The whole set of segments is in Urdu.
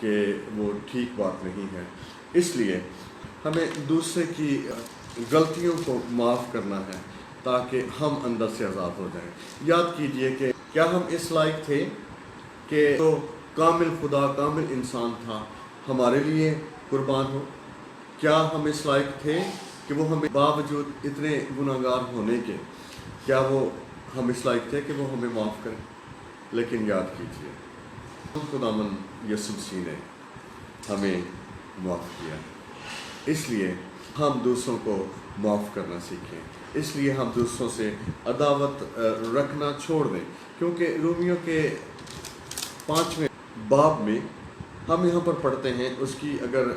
کہ وہ ٹھیک بات نہیں ہے۔ اس لیے ہمیں دوسرے کی غلطیوں کو معاف کرنا ہے تاکہ ہم اندر سے آزاد ہو جائیں۔ یاد کیجئے کہ کیا ہم اس لائق تھے کہ جو کامل خدا، کامل انسان تھا، ہمارے لیے قربان ہو؟ کیا ہم اس لائق تھے کہ وہ ہمیں باوجود اتنے گناہگار ہونے کے، کیا وہ ہم اس لائق تھے کہ وہ ہمیں معاف کریں؟ لیکن یاد کیجئے خداوند یسوع مسیح نے ہمیں معاف کیا، اس لیے ہم دوسروں کو معاف کرنا سیکھیں۔ اس لیے ہم دوسروں سے عداوت رکھنا چھوڑ دیں، کیونکہ رومیوں کے 5ویں باب میں ہم یہاں پر پڑھتے ہیں، اس کی اگر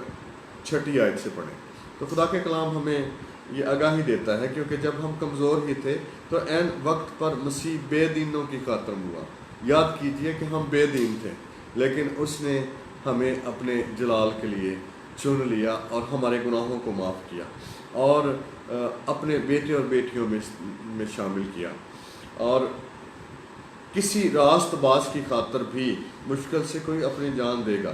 6 آیت سے پڑھیں تو خدا کے کلام ہمیں یہ آگاہی دیتا ہے، کیونکہ جب ہم کمزور ہی تھے تو عین وقت پر مسیح بے دینوں کی خاطر ہوا۔ یاد کیجئے کہ ہم بے دین تھے، لیکن اس نے ہمیں اپنے جلال کے لیے چن لیا اور ہمارے گناہوں کو معاف کیا اور اپنے بیٹے اور بیٹیوں میں شامل کیا۔ اور کسی راست باز کی خاطر بھی مشکل سے کوئی اپنی جان دے گا،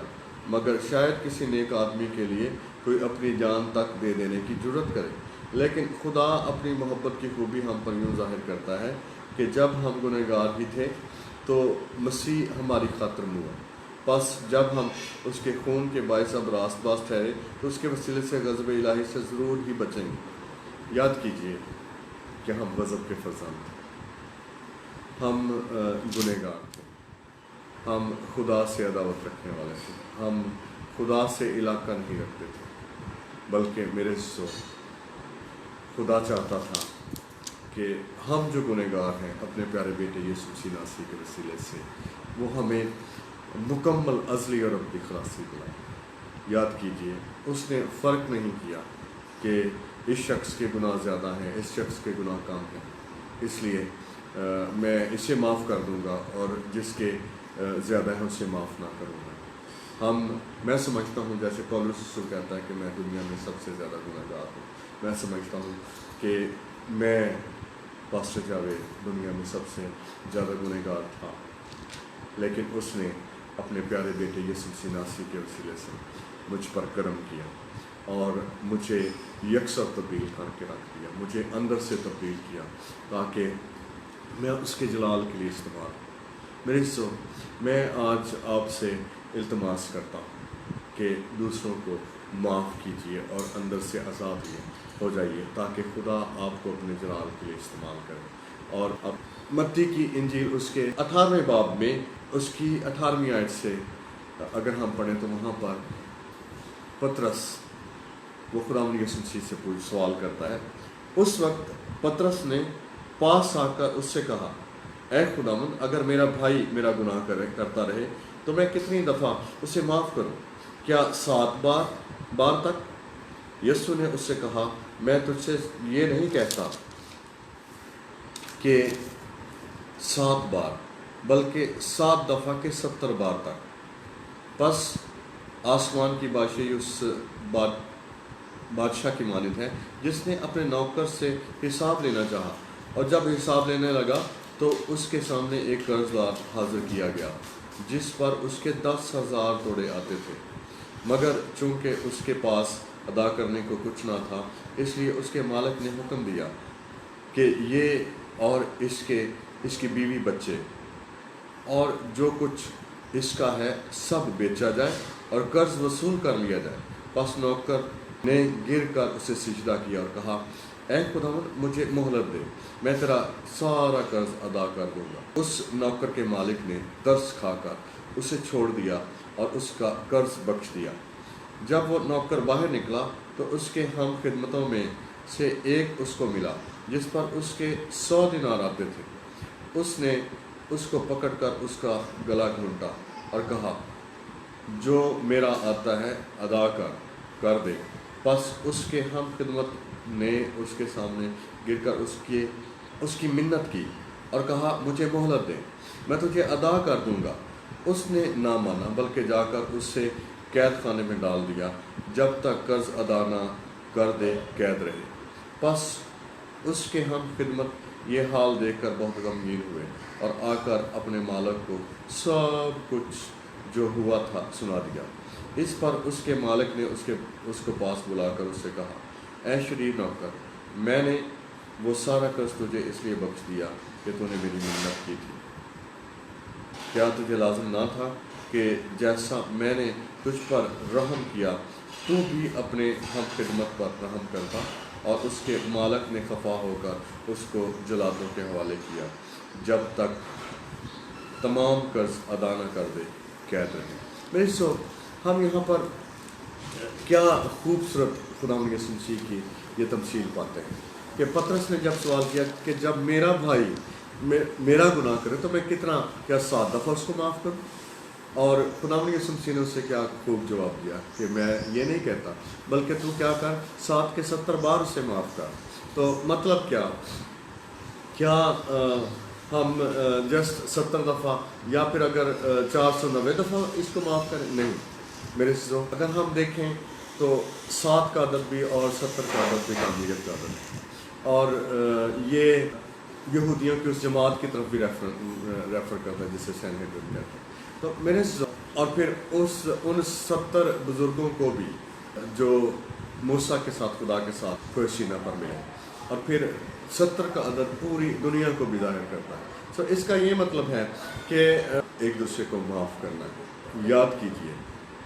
مگر شاید کسی نیک آدمی کے لیے کوئی اپنی جان تک دے دینے کی جرت کرے۔ لیکن خدا اپنی محبت کی خوبی ہم پر یوں ظاہر کرتا ہے کہ جب ہم گنہگار ہی تھے تو مسیح ہماری خاطر ہوا، پس جب ہم اس کے خون کے باعث اب راست باز ٹھہرے تو اس کے وسیلے سے غضب الہی سے ضرور ہی بچیں گے۔ یاد کیجئے کہ ہم غضب کے فرزند تھے، ہم گنہگار تھے، ہم خدا سے عداوت رکھنے والے تھے، ہم خدا سے علاقہ نہیں رکھتے تھے، بلکہ میرے سو خدا چاہتا تھا کہ ہم جو گنہگار ہیں اپنے پیارے بیٹے یسوع مسیح کے وسیلے سے وہ ہمیں مکمل ازلی اور ابدی خلاصی دلائے۔ یاد کیجئے اس نے فرق نہیں کیا کہ اس شخص کے گناہ زیادہ ہیں، اس شخص کے گناہ کم ہیں، اس لیے میں اسے معاف کر دوں گا اور جس کے زیادہ ہے اسے معاف نہ کروں گا۔ میں سمجھتا ہوں جیسے پولس رسول کہتا ہے کہ میں دنیا میں سب سے زیادہ گنہگار ہوں، میں سمجھتا ہوں کہ میں پاسٹر جاوید دنیا میں سب سے زیادہ گنہگار تھا، لیکن اس نے اپنے پیارے بیٹے یسوع مسیح کے وسیلے سے مجھ پر کرم کیا اور مجھے یکساں تبدیل کر کے رکھ دیا، مجھے اندر سے تبدیل کیا تاکہ میں اس کے جلال کے لیے استعمال ہوں۔ میرے سو میں آج آپ سے التماس کرتا ہوں کہ دوسروں کو معاف کیجیے اور اندر سے آزاد ہو جائیے تاکہ خدا آپ کو اپنے جلال کے لیے استعمال کرے۔ اور اب متی کی انجیل اس کے 18ویں باب میں اس کی 18ویں آیت سے اگر ہم پڑھیں تو وہاں پر پطرس وہ خداوند یسوع مسیح سے سوال کرتا ہے۔ اس وقت پطرس نے پاس آ کر اس سے کہا، اے خداوند، اگر میرا بھائی میرا گناہ کرتا رہے تو میں کتنی دفعہ اسے معاف کروں؟ کیا 7 بار تک؟ یسوع نے اس سے کہا، میں تجھ سے یہ نہیں کہتا کہ 7 بار بلکہ 7 دفعہ کے 70 بار تک۔ پس آسمان کی بادشاہی اس بادشاہ کی مانند ہے جس نے اپنے نوکر سے حساب لینا چاہا، اور جب حساب لینے لگا تو اس کے سامنے ایک قرض دار حاضر کیا گیا جس پر اس کے 10,000 توڑے آتے تھے، مگر چونکہ اس کے پاس ادا کرنے کو کچھ نہ تھا، اس لیے اس کے مالک نے حکم دیا کہ یہ اور اس کی بیوی بچے اور جو کچھ اس کا ہے سب بیچا جائے اور قرض وصول کر لیا جائے۔ پس نوکر نے گر کر اسے سجدہ کیا اور کہا، اے خداوند، مجھے مہلت دے، میں تیرا سارا قرض ادا کر دوں گا۔ اس نوکر کے مالک نے ترس کھا کر اسے چھوڑ دیا اور اس کا قرض بخش دیا۔ جب وہ نوکر باہر نکلا تو اس کے ہم خدمتوں میں سے ایک اس کو ملا جس پر اس کے 100 دینار آتے تھے۔ اس نے اس کو پکڑ کر اس کا گلا گھونٹا اور کہا، جو میرا آتا ہے ادا کر دے۔ پس اس کے ہم خدمت نے اس کے سامنے گر کر اس کی منت کی اور کہا، مجھے مہلت دے، میں تجھے ادا کر دوں گا۔ اس نے نہ مانا بلکہ جا کر اسے قید خانے میں ڈال دیا جب تک قرض ادا نہ کر دے قید رہے۔ پس اس کے ہم خدمت یہ حال دیکھ کر بہت غمگین ہوئے اور آ کر اپنے مالک کو سب کچھ جو ہوا تھا سنا دیا۔ اس پر اس کے مالک نے اس کو پاس بلا کر اس سے کہا، اے شریر نوکر، میں نے وہ سارا قرض تجھے اس لیے بخش دیا کہ تو نے میری منت کی تھی۔ کیا تجھے لازم نہ تھا کہ جیسا میں نے تجھ پر رحم کیا تو بھی اپنے ہم خدمت پر رحم کرتا؟ اور اس کے مالک نے خفا ہو کر اس کو جلادوں کے حوالے کیا جب تک تمام قرض ادا نہ کر دے، قید رہے۔ میری سو ہم یہاں پر کیا خوبصورت خداوند یسوع مسیح کی یہ تمثیل پاتے ہیں کہ پطرس نے جب سوال کیا کہ جب میرا بھائی میرا گناہ کرے تو میں کیا 7 دفعہ اس کو معاف کروں؟ اور خداوند یسوع مسیح نے اس سے کیا خوب جواب دیا کہ میں یہ نہیں کہتا، بلکہ تو کیا کر 7 کے 70 بار اسے معاف کر۔ تو مطلب کیا ہم جسٹ 70 دفعہ یا پھر اگر 490 دفعہ اس کو معاف کریں؟ نہیں میرے عزیزو، اگر ہم دیکھیں تو 7 کا عدد بھی اور 70 کا عدد بھی کاملیت کا عدد ہے، اور یہ یہودیوں کی اس جماعت کی طرف بھی ریفر کرتا ہے جسے سینہدرین کہتے ہیں۔ تو میرے عزیزو، اور پھر ان 70 بزرگوں کو بھی جو موسیٰ کے ساتھ خدا کے ساتھ کوہ سینا پر ملے، اور پھر 70 کا عدد پوری دنیا کو بھی ظاہر کرتا ہے۔ تو اس کا یہ مطلب ہے کہ ایک دوسرے کو معاف کرنا ہے۔ یاد کیجئے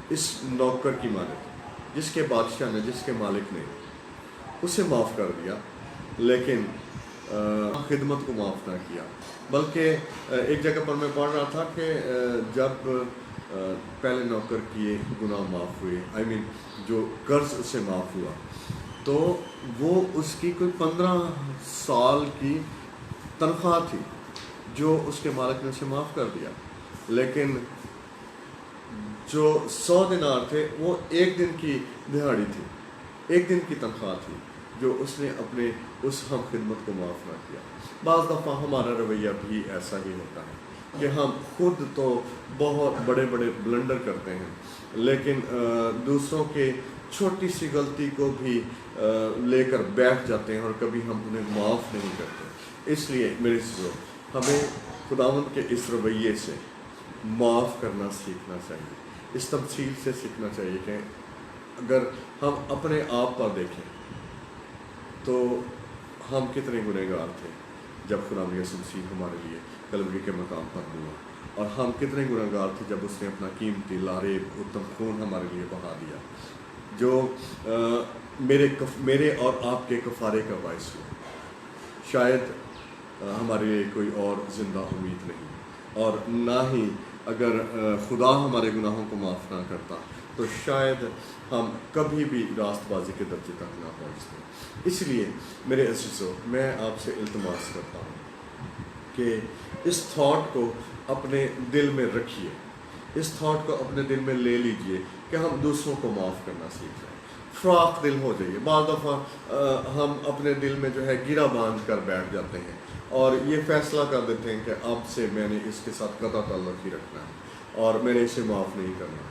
اس نوکر کی مانند جس کے بادشاہ نے، جس کے مالک نے اسے معاف کر دیا، لیکن خدمت کو معاف نہ کیا، بلکہ ایک جگہ پر میں پڑھ رہا تھا کہ جب پہلے نوکر کی گناہ معاف ہوئے، جو قرض اسے معاف ہوا، تو وہ اس کی کوئی 15 سال کی تنخواہ تھی جو اس کے مالک نے اسے معاف کر دیا، لیکن جو 100 دینار تھے وہ 1 دن کی دہاڑی تھی، 1 دن کی تنخواہ تھی جو اس نے اپنے اس ہم خدمت کو معاف نہ کیا۔ بعض دفعہ ہمارا رویہ بھی ایسا ہی ہوتا ہے کہ ہم خود تو بہت بڑے بڑے بلنڈر کرتے ہیں، لیکن دوسروں کے چھوٹی سی غلطی کو بھی لے کر بیٹھ جاتے ہیں اور کبھی ہم انہیں معاف نہیں کرتے۔ اس لیے میرے عزیزو، ہمیں خداوند کے اس رویے سے معاف کرنا سیکھنا چاہیے، اس تمثیل سے سیکھنا چاہیے کہ اگر ہم اپنے آپ پر دیکھیں تو ہم کتنے گنہگار تھے جب خداوند یسوع مسیح ہمارے لیے کلوری کے مقام پر ہوا، اور ہم کتنے گنہگار تھے جب اس نے اپنا قیمتی لاریب اتم خون ہمارے لیے بہا دیا، جو میرے اور آپ کے کفارے کا باعث ہوا۔ شاید ہمارے لیے کوئی اور زندہ امید نہیں، اور نہ ہی اگر خدا ہمارے گناہوں کو معاف نہ کرتا تو شاید ہم کبھی بھی راست بازی کے درجے تک نہ پہنچتے۔ اس لیے میرے عزیزو، میں آپ سے التماس کرتا ہوں کہ اس تھاٹ کو اپنے دل میں رکھیے، اس تھاٹ کو اپنے دل میں لے لیجئے کہ ہم دوسروں کو معاف کرنا سیکھ جائیں، فراخ دل ہو جائیے۔ بعض دفعہ ہم اپنے دل میں جو ہے گرہ باندھ کر بیٹھ جاتے ہیں اور یہ فیصلہ کر دیتے ہیں کہ اب سے میں نے اس کے ساتھ قطع تعلق ہی رکھنا ہے اور میں نے اسے معاف نہیں کرنا۔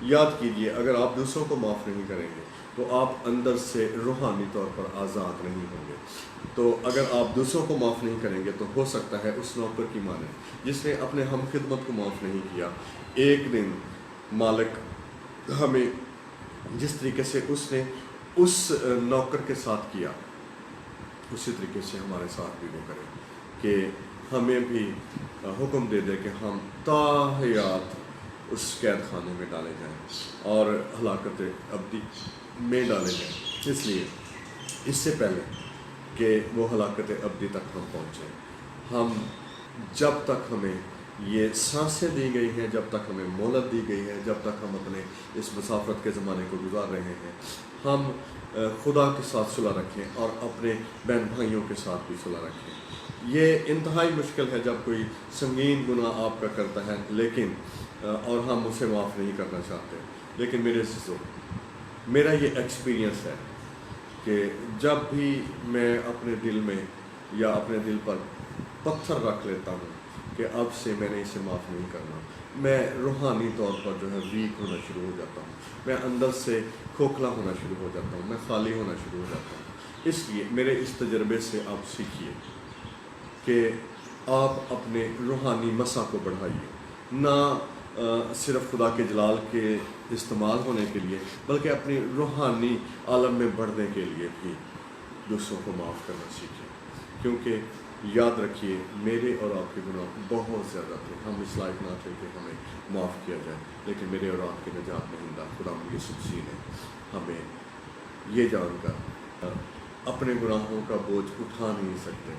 یاد کیجئے، اگر آپ دوسروں کو معاف نہیں کریں گے تو آپ اندر سے روحانی طور پر آزاد نہیں ہوں گے۔ تو اگر آپ دوسروں کو معاف نہیں کریں گے تو ہو سکتا ہے اس نوکر کی مانند جس نے اپنے ہم خدمت کو معاف نہیں کیا، ایک دن مالک ہمیں جس طریقے سے اس نے اس نوکر کے ساتھ کیا، اسی طریقے سے ہمارے ساتھ بھی وہ کرے کہ ہمیں بھی حکم دے دے کہ ہم تاحیات اس قید خانے میں ڈالے جائیں اور ہلاکت ابدی میں ڈالے جائیں۔ اس لیے اس سے پہلے کہ وہ ہلاکت ابدی تک ہم پہنچیں، ہم جب تک ہمیں یہ سانسیں دی گئی ہیں، جب تک ہمیں مہلت دی گئی ہے، جب تک ہم اپنے اس مسافرت کے زمانے کو گزار رہے ہیں، ہم خدا کے ساتھ صلح رکھیں اور اپنے بہن بھائیوں کے ساتھ بھی صلح رکھیں۔ یہ انتہائی مشکل ہے جب کوئی سنگین گناہ آپ کا کرتا ہے لیکن اور ہم اسے معاف نہیں کرنا چاہتے، لیکن میرے عزیزو، میرا یہ ایکسپیرینس ہے کہ جب بھی میں اپنے دل میں یا اپنے دل پر پتھر رکھ لیتا ہوں کہ اب سے میں نے اسے معاف نہیں کرنا، میں روحانی طور پر جو ہے ویک ہونا شروع ہو جاتا ہوں، میں اندر سے کھوکھلا ہونا شروع ہو جاتا ہوں، میں خالی ہونا شروع ہو جاتا ہوں۔ اس لیے میرے اس تجربے سے آپ سیکھیے کہ آپ اپنے روحانی مسا کو بڑھائیے، نہ صرف خدا کے جلال کے استعمال ہونے کے لیے بلکہ اپنی روحانی عالم میں بڑھنے کے لیے بھی دوسروں کو معاف کرنا سیکھیں، کیونکہ یاد رکھیے میرے اور آپ کے گناہ بہت زیادہ تھے، ہم اس لائق نہ تھے کہ ہمیں معاف کیا جائے، لیکن میرے اور آپ کے نجات دہندہ خدا یسوع مسیح نے ہمیں یہ جان کر اپنے گناہوں کا بوجھ اٹھا نہیں سکتے،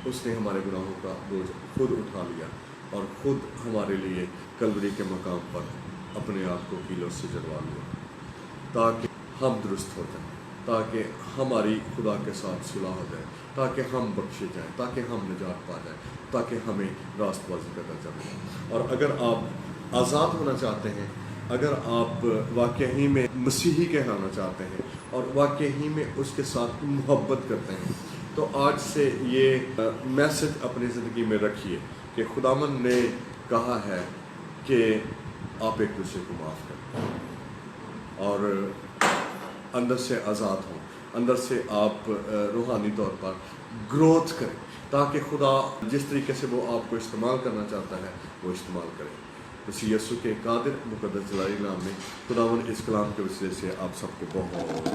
اس نے ہمارے گناہوں کا بوجھ خود اٹھا لیا اور خود ہمارے لیے کلوری کے مقام پر اپنے آپ کو کیلوں سے جلوا لیا تاکہ ہم درست ہو جائیں، تاکہ ہماری خدا کے ساتھ صلح ہو جائے، تاکہ ہم بخشے جائیں، تاکہ ہم نجات پا جائیں، تاکہ ہمیں راست بازی کا درجہ ملے۔ اور اگر آپ آزاد ہونا چاہتے ہیں، اگر آپ واقعی میں مسیحی کہلانا چاہتے ہیں اور واقعی میں اس کے ساتھ محبت کرتے ہیں، تو آج سے یہ میسج اپنی زندگی میں رکھیے کہ خداوند نے کہا ہے کہ آپ ایک دوسرے کو معاف کریں اور اندر سے آزاد ہوں، اندر سے آپ روحانی طور پر گروتھ کریں تاکہ خدا جس طریقے سے وہ آپ کو استعمال کرنا چاہتا ہے وہ استعمال کرے۔ مسیح یسوع کے قادر مقدس جلالی نام میں خداوند اس کلام کے وسیلے سے آپ سب کو بہت